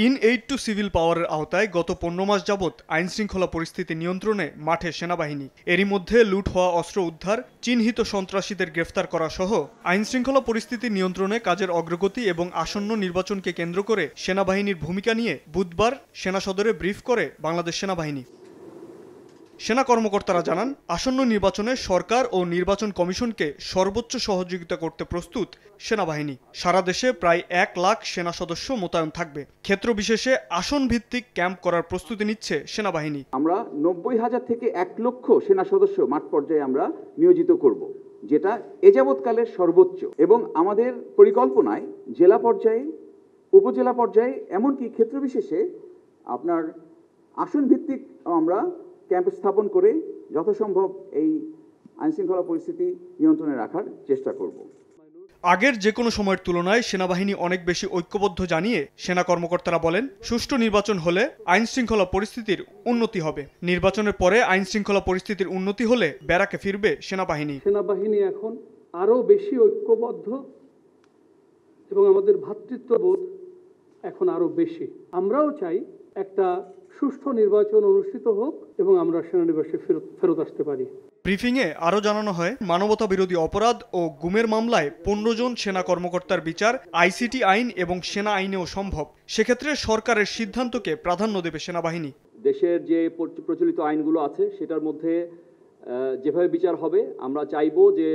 In aid two civil পাওয়ারের আওতায় গত 15 মাস যাবৎ আইনশৃঙ্খলা পরিস্থিতি নিয়ন্ত্রণে মাঠে সেনাবাহিনী। এরই মধ্যে লুট হওয়া অস্ত্র উদ্ধার, চিহ্নিত সন্ত্রাসীদের গ্রেফতার করা সহ আইনশৃঙ্খলা পরিস্থিতি নিয়ন্ত্রণে কাজের অগ্রগতি এবং আসন্ন নির্বাচনকে কেন্দ্র করে সেনাবাহিনীর ভূমিকা নিয়ে বুধবার সেনা সদরে ব্রিফ করে বাংলাদেশ সেনাবাহিনী। সেনা কর্মকর্তারা জানান, আসন্ন নির্বাচনে সরকার ও নির্বাচন কমিশনকে সর্বোচ্চ সহযোগিতা করতে প্রস্তুত সেনাবাহিনী। সারা দেশে প্রায় 1 লাখ সেনা সদস্য মোতায়েন থাকবে। ক্ষেত্র বিশেষে আসন ভিত্তিক ক্যাম্প করার প্রস্তুতি নিচ্ছে সেনাবাহিনী। আমরা 90,000 থেকে 1 লক্ষ সেনা সদস্য মাঠ পর্যায়ে আমরা নিয়োজিত করব, যেটা এ যাবৎকালের সর্বোচ্চ। এবং আমাদের পরিকল্পনায় জেলা পর্যায়ে, উপজেলা পর্যায়ে, এমনকি ক্ষেত্র বিশেষে আপনার আসন ভিত্তিক আমরা ক্যাম্প স্থাপন করে যথাসম্ভব এই আইনশৃঙ্খলা পরিস্থিতি নিয়ন্ত্রণে রাখার চেষ্টা করব। আগের যে কোনো সময়ের তুলনায় সেনাবাহিনী অনেক বেশি ঐক্যবদ্ধ জানিয়ে সেনা কর্মকর্তারা বলেন, সুষ্ঠু নির্বাচন হলে আইনশৃঙ্খলা পরিস্থিতির উন্নতি হবে। নির্বাচনের পরে আইনশৃঙ্খলা পরিস্থিতির উন্নতি হলে ব্যারাকে ফিরবে সেনাবাহিনী। সেনাবাহিনী এখন আরও বেশি ঐক্যবদ্ধ এবং আমাদের ভ্রাতৃত্ববোধ এখন আরও বেশি। আমরাও চাই একটা সুষ্ঠু নির্বাচন অনুষ্ঠিত হোক এবং আমরা সেনানিবাসে ফেরত আসতে পারি। ব্রিফিংয়ে আরও জানানো হয়, মানবতা বিরোধী অপরাধ ও গুমের মামলায় 15 জন সেনা কর্মকর্তার বিচার আইসিটি আইন এবং সেনা আইনেও সম্ভব। সেক্ষেত্রে সরকারের সিদ্ধান্তকে প্রাধান্য দেবে সেনাবাহিনী। দেশের যে প্রচলিত আইনগুলো আছে সেটার মধ্যে যেভাবে বিচার হবে, আমরা চাইবো যে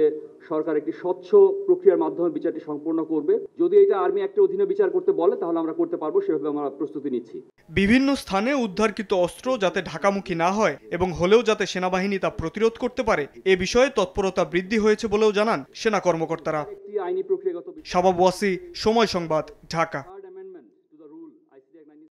সরকার একটি স্বচ্ছ প্রক্রিয়ার মাধ্যমে বিচারটি সম্পন্ন করবে। যদি এটা আর্মি অ্যাক্টের অধীনে বিচার করতে বলে তাহলে আমরা করতে পারবো, সেভাবে আমরা প্রস্তুতি নিচ্ছি। বিভিন্ন স্থানে উদ্ধারকৃত অস্ত্র যাতে ঢাকামুখী না হয় এবং হলেও যাতে সেনাবাহিনী তা প্রতিরোধ করতে পারে, এ বিষয়ে তৎপরতা বৃদ্ধি হয়েছে বলেও জানান সেনা কর্মকর্তারা। আইনি প্রক্রিয়াগত শাবাব ওয়াসি, সময় সংবাদ, ঢাকা।